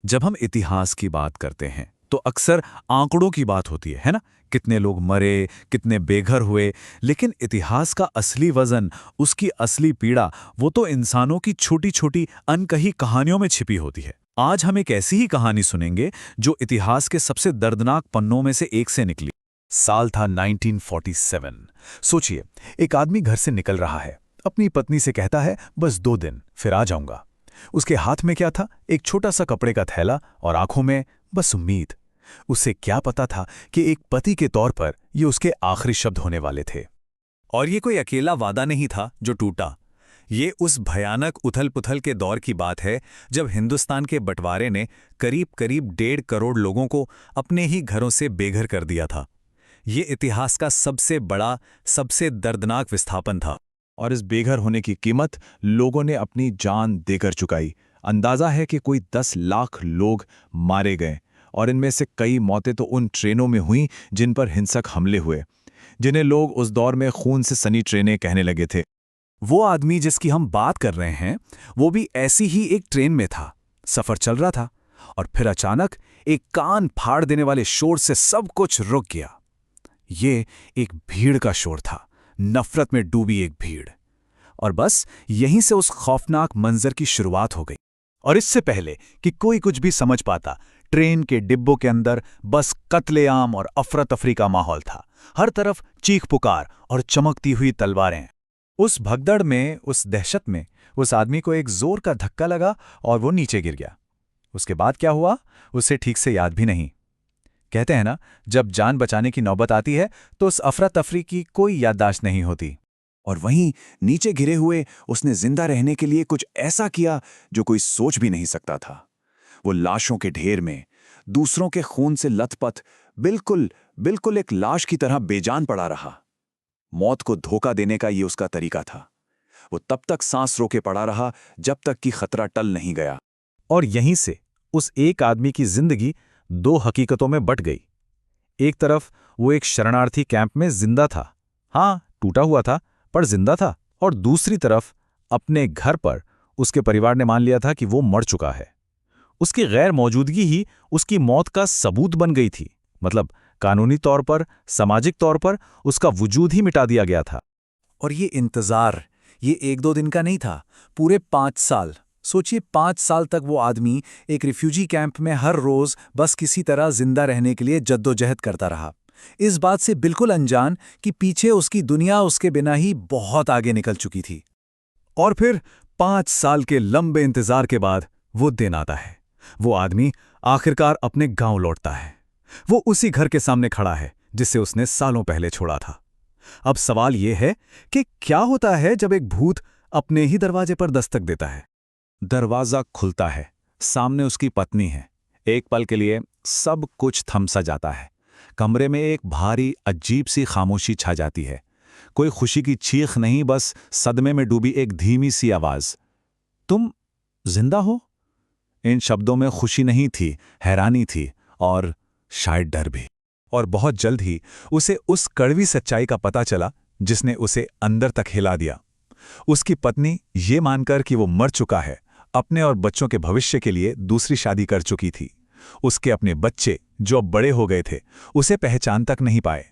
जब हम इतिहास की बात करते हैं तो अक्सर आंकड़ों की बात होती है ना। कितने लोग मरे, कितने बेघर हुए। लेकिन इतिहास का असली वजन, उसकी असली पीड़ा, वो तो इंसानों की छोटी छोटी अनकही कहानियों में छिपी होती है। आज हम एक ऐसी ही कहानी सुनेंगे जो इतिहास के सबसे दर्दनाक पन्नों में से एक से निकली। साल था 1947। सोचिए, एक आदमी घर से निकल रहा है, अपनी पत्नी से कहता है बस 2 दिन फिर आ जाऊंगा। उसके हाथ में क्या था? एक छोटा सा कपड़े का थैला और आंखों में बस उम्मीद। उसे क्या पता था कि एक पति के तौर पर ये उसके आखिरी शब्द होने वाले थे। और ये कोई अकेला वादा नहीं था जो टूटा। ये उस भयानक उथल-पुथल के दौर की बात है जब हिंदुस्तान के बंटवारे ने करीब-करीब 1.5 करोड़ लोगों को अपने ही घरों से बेघर कर दिया था। ये इतिहास का सबसे बड़ा, सबसे दर्दनाक विस्थापन था। और इस बेघर होने की कीमत लोगों ने अपनी जान देकर चुकाई। अंदाजा है कि कोई 10 लाख लोग मारे गए, और इनमें से कई मौतें तो उन ट्रेनों में हुई जिन पर हिंसक हमले हुए, जिन्हें लोग उस दौर में खून से सनी ट्रेनें कहने लगे थे। वो आदमी जिसकी हम बात कर रहे हैं, वो भी ऐसी ही एक ट्रेन में था। सफर चल रहा था और फिर अचानक एक कान फाड़ देने वाले शोर से सब कुछ रुक गया। ये एक भीड़ का शोर था, नफरत में डूबी एक भीड़। और बस यहीं से उस खौफनाक मंजर की शुरुआत हो गई। और इससे पहले कि कोई कुछ भी समझ पाता, ट्रेन के डिब्बों के अंदर बस कत्लेआम और अफरा तफरी का माहौल था। हर तरफ चीख पुकार और चमकती हुई तलवारें। उस भगदड़ में, उस दहशत में, उस आदमी को एक जोर का धक्का लगा और वो नीचे गिर गया। उसके बाद क्या हुआ उसे ठीक से याद भी नहीं। कहते हैं ना, जब जान बचाने की नौबत आती है तो उस अफरा तफरी की कोई याददाश्त नहीं होती। और वहीं नीचे गिरे हुए उसने जिंदा रहने के लिए कुछ ऐसा किया जो कोई सोच भी नहीं सकता था। वो लाशों के ढेर में, दूसरों के खून से लथपथ, बिल्कुल बिल्कुल एक लाश की तरह बेजान पड़ा रहा। मौत को धोखा देने का ये उसका तरीका था। वो तब तक सांस रोके पड़ा रहा जब तक कि खतरा टल नहीं गया। और यहीं से उस एक आदमी की जिंदगी 2 हकीकतों में बंट गई। एक तरफ वो एक शरणार्थी कैंप में जिंदा था, हाँ टूटा हुआ था पर जिंदा था। और दूसरी तरफ अपने घर पर उसके परिवार ने मान लिया था कि वो मर चुका है। उसकी गैर मौजूदगी ही उसकी मौत का सबूत बन गई थी। मतलब कानूनी तौर पर, सामाजिक तौर पर उसका वजूद ही मिटा दिया गया था। और ये इंतजार, ये 1-2 दिन का नहीं था, पूरे 5 साल। सोचिए, 5 साल तक वो आदमी एक रिफ्यूजी कैंप में हर रोज बस किसी तरह जिंदा रहने के लिए जद्दोजहद करता रहा, इस बात से बिल्कुल अनजान कि पीछे उसकी दुनिया उसके बिना ही बहुत आगे निकल चुकी थी। और फिर 5 साल के लंबे इंतजार के बाद वो दिन आता है। वो आदमी आखिरकार अपने गांव लौटता है। वो उसी घर के सामने खड़ा है जिसे उसने सालों पहले छोड़ा था। अब सवाल ये है कि क्या होता है जब एक भूत अपने ही दरवाजे पर दस्तक देता है। दरवाजा खुलता है, सामने उसकी पत्नी है। एक पल के लिए सब कुछ थम सा जाता है। कमरे में एक भारी अजीब सी खामोशी छा जाती है। कोई खुशी की चीख नहीं, बस सदमे में डूबी एक धीमी सी आवाज, तुम जिंदा हो। इन शब्दों में खुशी नहीं थी, हैरानी थी और शायद डर भी। और बहुत जल्द ही उसे उस कड़वी सच्चाई का पता चला जिसने उसे अंदर तक हिला दिया। उसकी पत्नी ये मानकर कि वो मर चुका है, अपने और बच्चों के भविष्य के लिए दूसरी शादी कर चुकी थी। उसके अपने बच्चे जो अब बड़े हो गए थे, उसे पहचान तक नहीं पाए।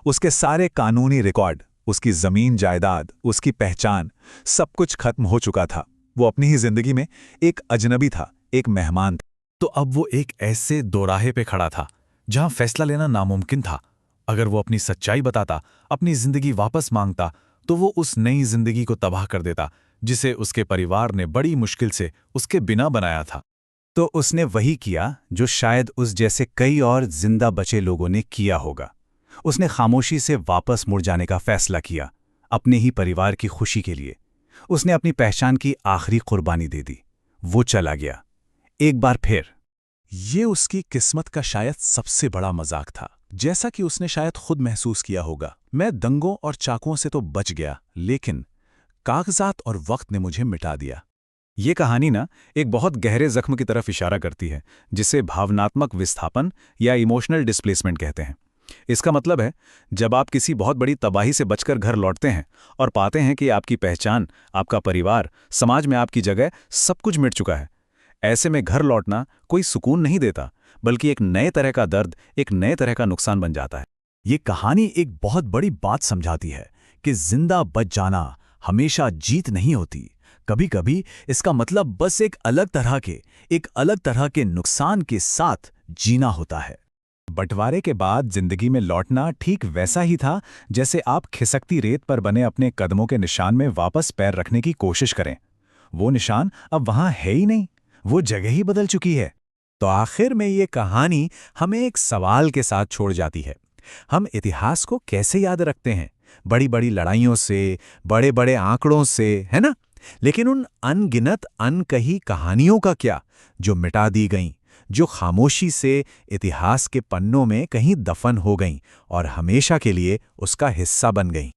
उसके सारे कानूनी रिकॉर्ड, उसकी जमीन जायदाद, उसकी पहचान, सब कुछ खत्म हो चुका था। वो अपनी ही जिंदगी में एक अजनबी था, एक मेहमान था। तो अब वो एक ऐसे दोराहे पे खड़ा था जहां फैसला लेना नामुमकिन था। अगर वो अपनी सच्चाई बताता, अपनी जिंदगी वापस मांगता, तो वो उस नई जिंदगी को तबाह कर देता जिसे उसके परिवार ने बड़ी मुश्किल से उसके बिना बनाया था। तो उसने वही किया जो शायद उस जैसे कई और जिंदा बचे लोगों ने किया होगा। उसने खामोशी से वापस मुड़ जाने का फैसला किया, अपने ही परिवार की खुशी के लिए। उसने अपनी पहचान की आखिरी कुर्बानी दे दी। वो चला गया, एक बार फिर। ये उसकी किस्मत का शायद सबसे बड़ा मजाक था। जैसा कि उसने शायद खुद महसूस किया होगा, मैं दंगों और चाकुओं से तो बच गया, लेकिन कागजात और वक्त ने मुझे मिटा दिया। ये कहानी ना एक बहुत गहरे जख्म की तरफ इशारा करती है, जिसे भावनात्मक विस्थापन या इमोशनल डिस्प्लेसमेंट कहते हैं। इसका मतलब है, जब आप किसी बहुत बड़ी तबाही से बचकर घर लौटते हैं और पाते हैं कि आपकी पहचान, आपका परिवार, समाज में आपकी जगह, सब कुछ मिट चुका है। ऐसे में घर लौटना कोई सुकून नहीं देता, बल्कि एक नए तरह का दर्द, एक नए तरह का नुकसान बन जाता है। ये कहानी एक बहुत बड़ी बात समझाती है कि जिंदा बच जाना हमेशा जीत नहीं होती। कभी कभी इसका मतलब बस एक अलग तरह के नुकसान के साथ जीना होता है। बंटवारे के बाद जिंदगी में लौटना ठीक वैसा ही था जैसे आप खिसकती रेत पर बने अपने कदमों के निशान में वापस पैर रखने की कोशिश करें। वो निशान अब वहां है ही नहीं, वो जगह ही बदल चुकी है। तो आखिर में ये कहानी हमें एक सवाल के साथ छोड़ जाती है। हम इतिहास को कैसे याद रखते हैं? बड़ी बड़ी लड़ाइयों से, बड़े बड़े आंकड़ों से, है ना? लेकिन उन अनगिनत अनकही कहानियों का क्या, जो मिटा दी गईं, जो खामोशी से इतिहास के पन्नों में कहीं दफन हो गईं और हमेशा के लिए उसका हिस्सा बन गईं।